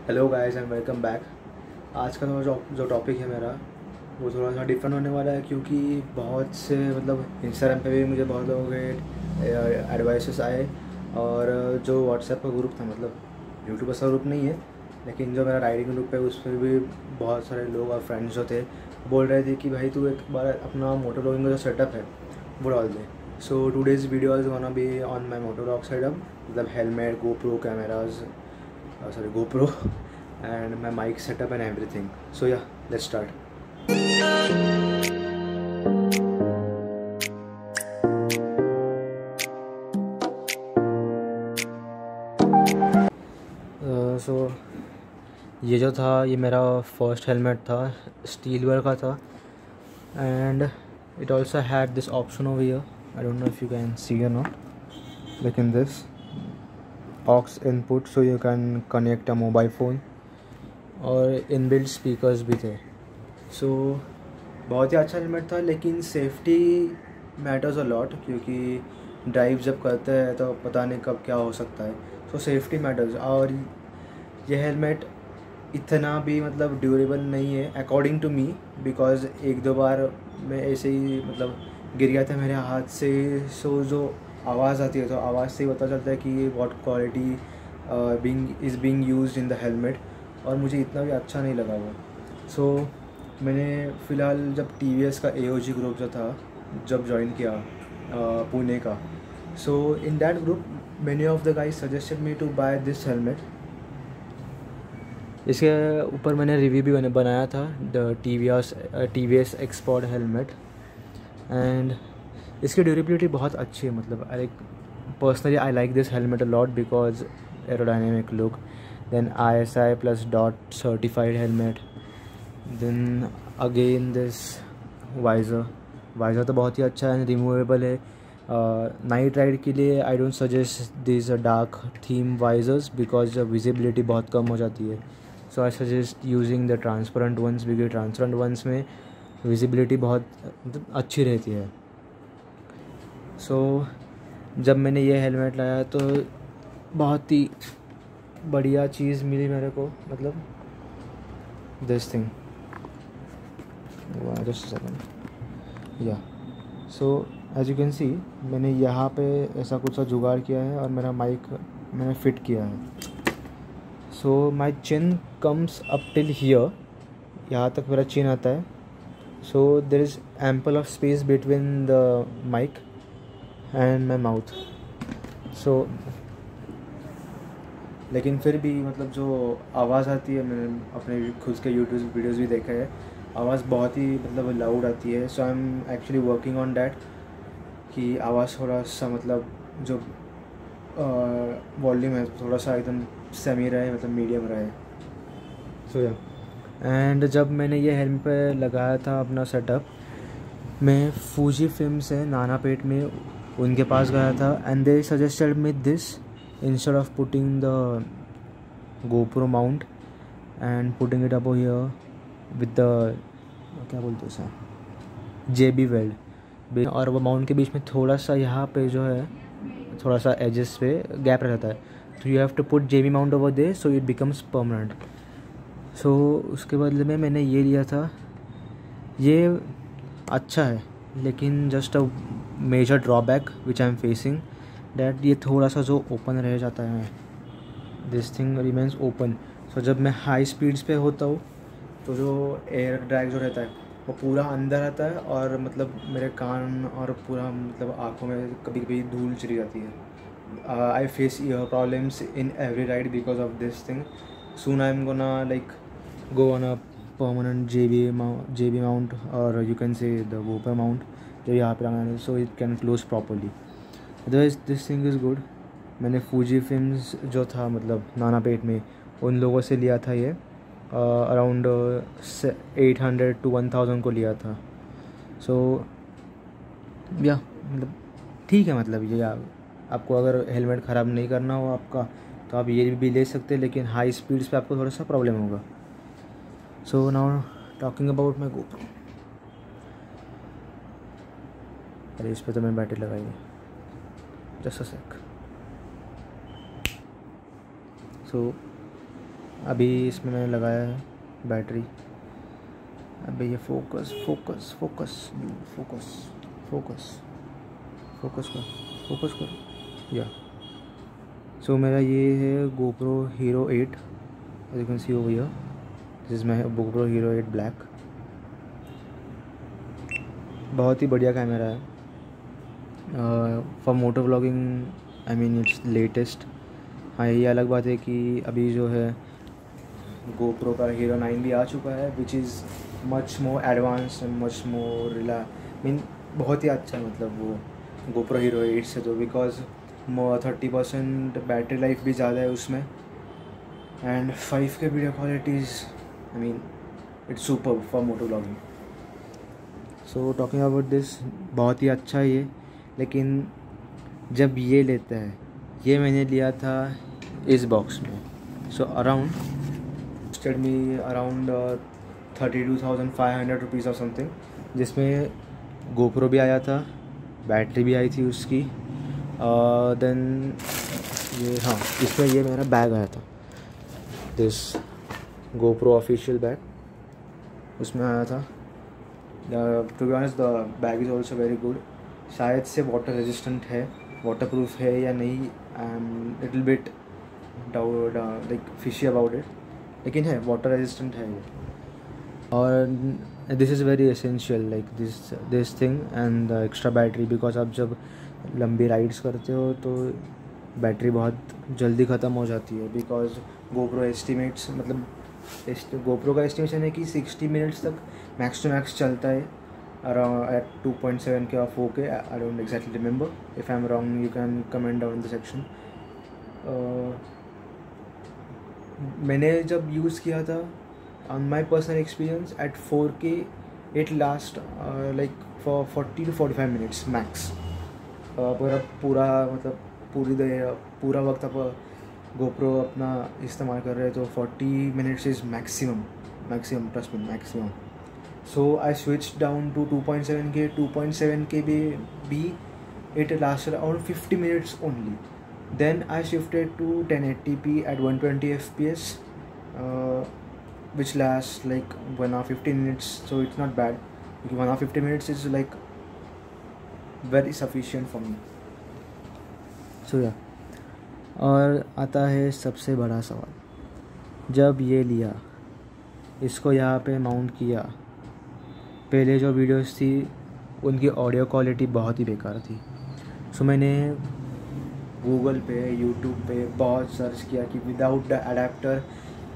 Hello guys and welcome back. आज का जो टॉपिक है मेरा वो थोड़ा सा डिफरेंट होने वाला है, क्योंकि बहुत से इंस्टाग्राम पे भी मुझे बहुत लोगों के एडवाइसेस आए, और जो व्हाट्सएप का ग्रुप था, यूट्यूब का ग्रुप नहीं है, लेकिन जो मेरा राइडिंग ग्रुप है उस पर भी बहुत सारे लोग और फ्रेंड्स जो थे बोल रहे थे कि भाई तू एक बार अपना मोटो व्लॉगिंग का जो सेटअप है वो डाल दे। So today's video is gonna be on my moto vlog setup, helmet, GoPro cameras, GoPro and my mic setup and everything. So yeah, let's start. So ये जो था ये मेरा फर्स्ट हेलमेट था, स्टीलवेयर का था, and it also had this option over here. I don't know if you can see or not. Look in this aux input, so you can connect a mobile phone, और inbuilt speakers भी थे। सो बहुत ही अच्छा helmet था, लेकिन safety matters a lot, क्योंकि drive जब करते हैं तो पता नहीं कब क्या हो सकता है। सो सेफ्टी मैटर्स। और ये हेलमेट इतना भी ड्यूरेबल नहीं है अकॉर्डिंग टू मी, बिकॉज एक दो बार मैं ऐसे ही गिर गया था मेरे हाथ से। सो जो आवाज़ आती है तो आवाज़ से ही पता चलता है कि ये what quality being used in the helmet, और मुझे इतना भी अच्छा नहीं लगा वो। सो मैंने फ़िलहाल जब TVS का AOG ग्रुप जो था जब ज्वाइन किया पुणे का, so in that group many of the guys suggested me to buy this helmet. इसके ऊपर मैंने रिव्यू भी बनाया था, the TVS export helmet, and इसकी ड्यूरेबिलिटी बहुत अच्छी है। Personally I like this helmet a lot because aerodynamic look, then ISI plus dot certified helmet, then again this visor तो बहुत ही अच्छा है, रिमूवेबल है। नाइट राइड के लिए I don't suggest this dark theme visors because visibility बहुत कम हो जाती है। So I suggest using the transparent ones, because transparent ones में विजिबिलिटी बहुत अच्छी रहती है। सो जब मैंने ये हेलमेट लाया तो बहुत ही बढ़िया चीज़ मिली मेरे को, दिस थिंग, जस्ट सेकंड, या। So as you can see मैंने यहाँ पे ऐसा कुछ सा जुगाड़ किया है, और मेरा माइक मैंने फिट किया है। So my chin comes up till here, यहाँ तक मेरा चिन आता है। So there is ample of space between the mic and my mouth. So लेकिन फिर भी जो आवाज़ आती है, मैंने अपने खुद के यूट्यूब वीडियोज़ भी देखा है, आवाज़ बहुत ही लाउड आती है। So I am actually working on that कि आवाज़ थोड़ा सा जो वॉल्यूम है थोड़ा सा एकदम सेमी रहे, मीडियम रहे। सो या, एंड जब मैंने ये हेलमेट पे लगाया था अपना सेटअप, मैं फूजी फिल्म से नानापेट में उनके पास गया था, and they suggested me this instead of putting the GoPro mount and putting it up here with the क्या बोलते हैं उसे, JB weld, और वो माउंट के बीच में थोड़ा सा यहाँ पे जो है थोड़ा सा एजेस पे गैप रहता है, तो you have to put JB mount over there so it becomes permanent. So उसके बदले में मैंने ये लिया था। ये अच्छा है, लेकिन just a major drawback which I am facing that ये थोड़ा सा जो ओपन रह जाता है, this thing remains open. So जब मैं हाई स्पीड्स पे होता हूँ तो जो एयर ड्रैग जो रहता है वो पूरा अंदर आता है, और मेरे कान और पूरा आँखों में कभी कभी धूल चली जाती है। I face ear problems in every ride because of this thing. Soon I am gonna go on a permanent JB mount, और you can say the GoPro mount जो यहाँ पे लगाना है, so it can close properly. Otherwise this thing is good. मैंने Fuji films जो था नानापेट में उन लोगों से लिया था, ये अराउंड 800 to 1000 को लिया था। सो या ठीक है, ये आपको अगर हेलमेट ख़राब नहीं करना हो आपका तो आप ये भी ले सकते हैं, लेकिन हाई स्पीड्स पे आपको थोड़ा सा प्रॉब्लम होगा। So now talking about my GoPro। अरे इस पर तो मैं बैटरी लगाई है, just a sec. So अभी इसमें मैंने लगाया है बैटरी। अभी ये focus focus focus focus focus focus कर या। सो मेरा ये है GoPro Hero 8, as you can see over here. This is my GoPro Hero 8 black. बहुत ही बढ़िया कैमरा है for moto vlogging. I mean it's latest. हाँ, ये अलग बात है कि अभी जो है GoPro का Hero 9 भी आ चुका है, which is much more advance and much more mean बहुत ही अच्छा है मतलब वो GoPro Hero 8 से, तो बिकॉज 30% बैटरी लाइफ भी ज़्यादा है उसमें and 5K video qualities. I mean it's super for moto vlogging. So talking about this, बहुत ही अच्छा है ये। लेकिन जब ये लेता है, ये मैंने लिया था इस बॉक्स में। So around stayed me around 32,500 rupees और समथिंग, जिसमें GoPro भी आया था, बैटरी भी आई थी उसकी। देन ये, हाँ, इसमें ये मेरा बैग आया था, दिस GoPro ऑफिशियल बैग, उसमें आया था। To be honest the bag is also very good. शायद से वाटर रेजिस्टेंट है, वाटर प्रूफ है या नहीं, I am little bit doubt like fishy about it, लेकिन है, वाटर रेजिस्टेंट है ये। और this is very essential like this thing and the extra battery, because आप जब लंबी राइड्स करते हो तो बैटरी बहुत जल्दी ख़त्म हो जाती है। बिकॉज GoPro एस्टिमेट्स, मतलब GoPro का एस्टिमेशन है कि 60 मिनट्स तक मैक्स टू मैक्स चलता है अराउंड एट 2.7K और 4K। I don't exactly remember, if I am wrong you can comment down in the section. मैंने जब यूज़ किया था, on my personal experience, at 4K it last like for 40 to 45 minutes max. पूरा मतलब पूरा वक्त आप GoPro अपना इस्तेमाल कर रहे हैं तो 40 minutes is maximum, trust me, maximum. So I switch down to 2.7K। 2.7K भी it last around 50 minutes only. Then I shifted to 1080p at 120 FPS, which lasts like 1 hour 15 minutes, so it's not bad. 1 hour 50 minutes is like very sufficient for me. So yeah, और आता है सबसे बड़ा सवाल। जब ये लिया, इसको यहाँ पे माउंट किया, पहले जो वीडियोस थी उनकी ऑडियो क्वालिटी बहुत ही बेकार थी। सो मैंने गूगल पे, यूट्यूब पे बहुत सर्च किया कि without the adapter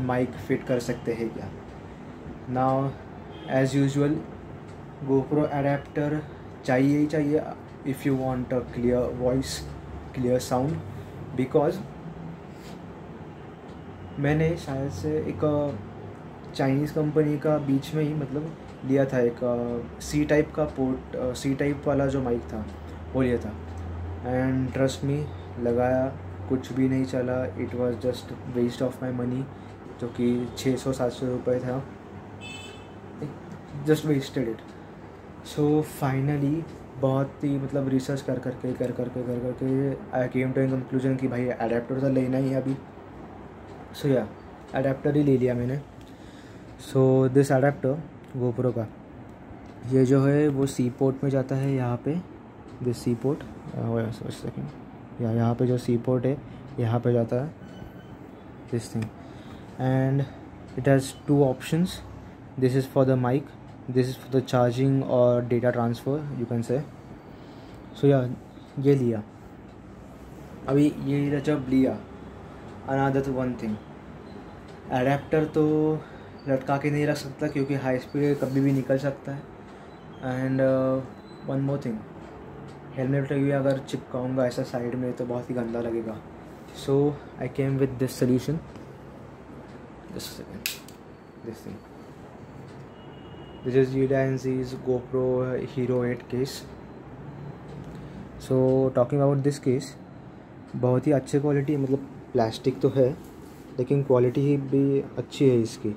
mic fit कर सकते हैं क्या। Now as usual GoPro adapter चाहिए ही चाहिए if you want a clear voice, clear sound. Because मैंने शायद से एक चाइनीज़ कंपनी का बीच में ही मतलब लिया था, एक सी टाइप का पोर्ट, सी टाइप वाला जो माइक था वो लिया था, एंड ट्रस्ट मी, लगाया, कुछ भी नहीं चला। It was just waste of my money, जो कि 600-700 रुपये था, just wasted it. So finally बहुत ही मतलब रिसर्च कर करके I came to an conclusion कि भाई अडेप्टर तो लेना ही है अभी। सो या, अडेप्टर ही ले लिया मैंने। सो दिस अडेप्टर GoPro का, ये जो है वो सी पोर्ट में जाता है, यहाँ पे दिस सी पोर्ट, सेकेंड यहाँ पे जो सी पोर्ट है यहाँ पे जाता है this thing, and it has 2 options. This is for the mic, this is for the charging और data transfer, you can say. So या, ये लिया। अभी ये जब लिया, अनदर वन थिंग, अडेप्टर तो लटका के नहीं रख सकता क्योंकि हाई स्पीड कभी भी निकल सकता है। And one more thing, helmet पे भी अगर चिपकाऊंगा ऐसा साइड में तो बहुत ही गंदा लगेगा। So I came with this solution, just second, this thing, this is Ulanzi's GoPro Hero 8 case. So talking about this case, बहुत ही अच्छी क्वालिटी, मतलब प्लास्टिक तो है लेकिन क्वालिटी भी अच्छी है इसकी।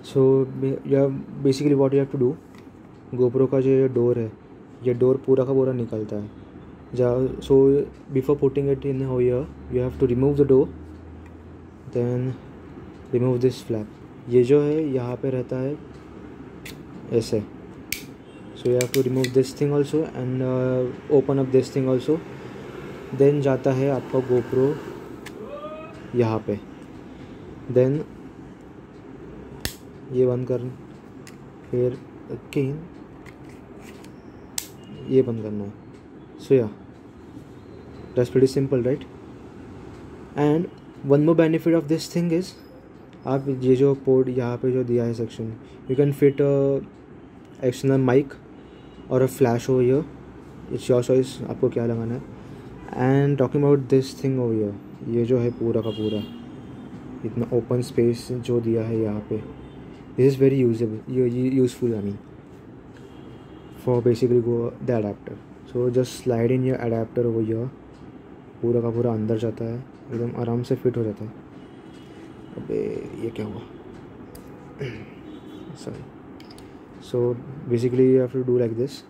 So basically what you have to do, GoPro का जो ये डोर है, ये डोर पूरा का पूरा निकलता है। So before putting it in here you have to remove the door, then remove this flap, ये जो है यहाँ पे रहता है ऐसे. So you have to remove this thing also and open up this thing also. Then जाता है आपका गोप्रो यहाँ पे. देन ये बंद कर, फिर अगेन ये बंद करना है. So yeah that's pretty simple right. And one more benefit of this thing is, आप ये जो पोर्ट यहाँ पे जो दिया है section, you can fit external mic और a flash over here. It's your choice, आपको क्या लगाना है. And talking about this thing over here, ये जो है पूरा का पूरा इतना ओपन स्पेस जो दिया है यहाँ पे, this is very useful. I mean for basically go the adapter. So just slide in your adapter over here, पूरा का पूरा अंदर जाता है, एकदम आराम से फिट हो जाता है. अबे ये क्या हुआ, sorry. So basically you have to do like this,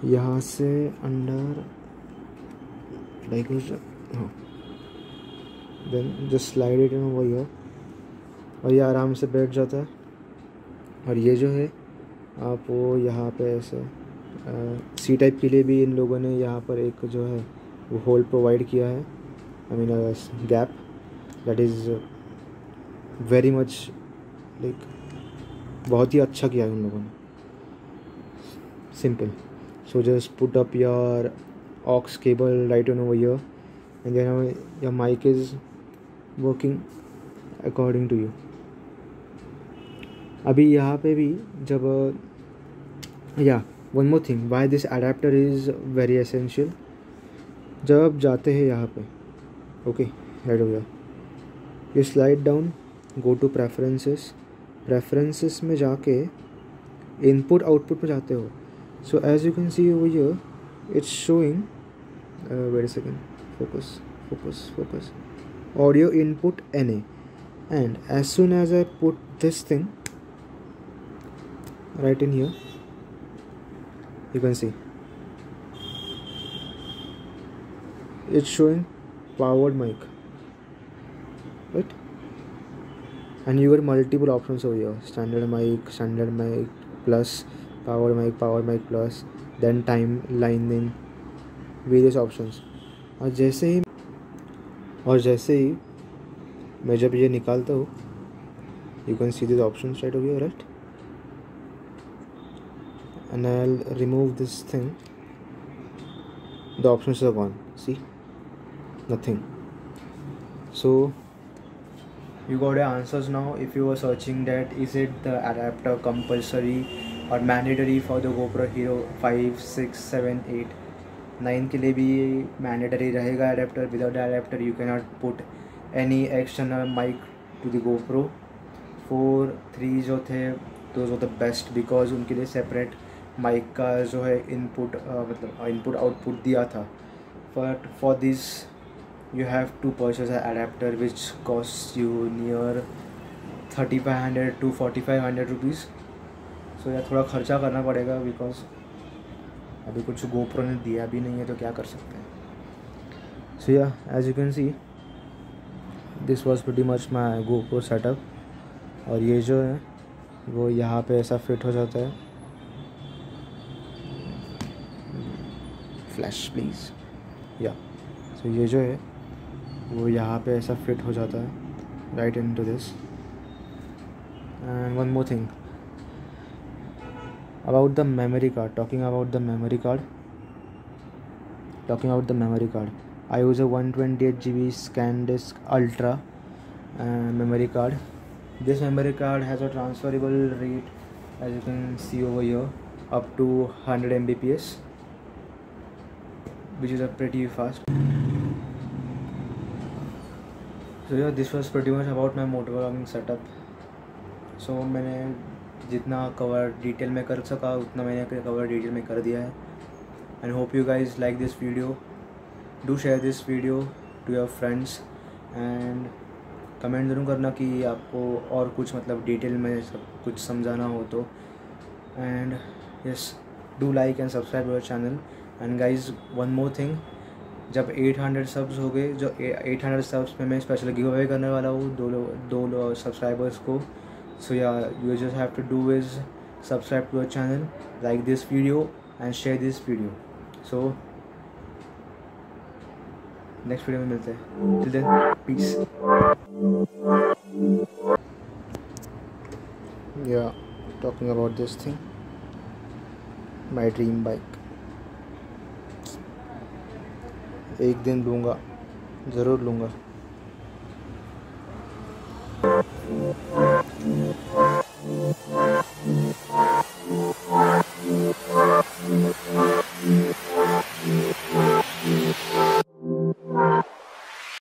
यहाँ से अंदर लाइक हाँ, then just slide it in over here और ये आराम से बैठ जाता है. और ये जो है आप वो यहाँ पे ऐसे सी टाइप के लिए भी इन लोगों ने यहाँ पर एक जो है वो होल प्रोवाइड किया है. I mean gap that is very much like बहुत ही अच्छा किया है उन लोगों ने. Simple. So just put up your aux cable right on over here and then your mic is working according to you. अभी यहाँ पे भी जब या one more thing why this adapter is very essential. जब आप जाते हैं यहाँ पे, ओके राइट हो गया, you slide down, go to preferences. Preferences में जाके इनपुट आउटपुट में जाते हो. So as you can see over here it's showing wait a second, focus audio input NA, and as soon as I put this thing right in here, you can see it's showing powered mic, right? And you got multiple options over here, standard mic plus powered mic plus, then timeline, various options. और जैसे ही मैं जब ये निकालता हूँ, you can see this options right over here, right. And I will remove this thing, the options are gone, see nothing. So you got your answers now. If you were searching that is it the adapter compulsory or mandatory for the GoPro Hero 5, 6, 7, 8, 9 के लिए भी mandatory रहेगा adapter. Without the adapter you cannot put any external mic to the GoPro. 4, 3 जो थे those were the best because उनके लिए separate mic का जो है input मतलब input output दिया था. But for this you have to purchase an adapter which costs you near 3500 to 4500 rupees. So यार थोड़ा खर्चा करना पड़ेगा बिकॉज अभी कुछ GoPro ने दिया भी नहीं है तो क्या कर सकते हैं. So yeah, as you can see this was pretty much my GoPro setup. और ये जो है वो यहाँ पे ऐसा फिट हो जाता है. Flash please. या सो ये जो है वो यहाँ पे ऐसा फिट हो जाता है right into this. And one more thing about the memory card, talking about the memory card, I use a 128 GB SanDisk Ultra memory card. This memory card has a transferable rate as you can see over here up to 100 Mbps, which is a pretty fast. So yeah, this was pretty much about my motovlogging setup. So मैंने जितना cover detail में कर सका उतना मैंने cover detail में कर दिया है. And hope you guys like this video. Do share this video to your friends and comment ज़रूर करना कि आपको और कुछ मतलब डिटेल में सब कुछ समझाना हो तो. And yes, do like and subscribe our channel. And guys one more thing, जब 800 सब्स हो गए, जो 800 सब्स में मैं स्पेशल गिव अवे करने वाला हूँ दो सब्सक्राइबर्स को. So yeah you just have to do is subscribe to our channel, like this video and share this video. So next video में मिलते हैं. Till then peace. Yeah talking about this thing, my dream bike. एक दिन लूँगा, ज़रूर लूँगा.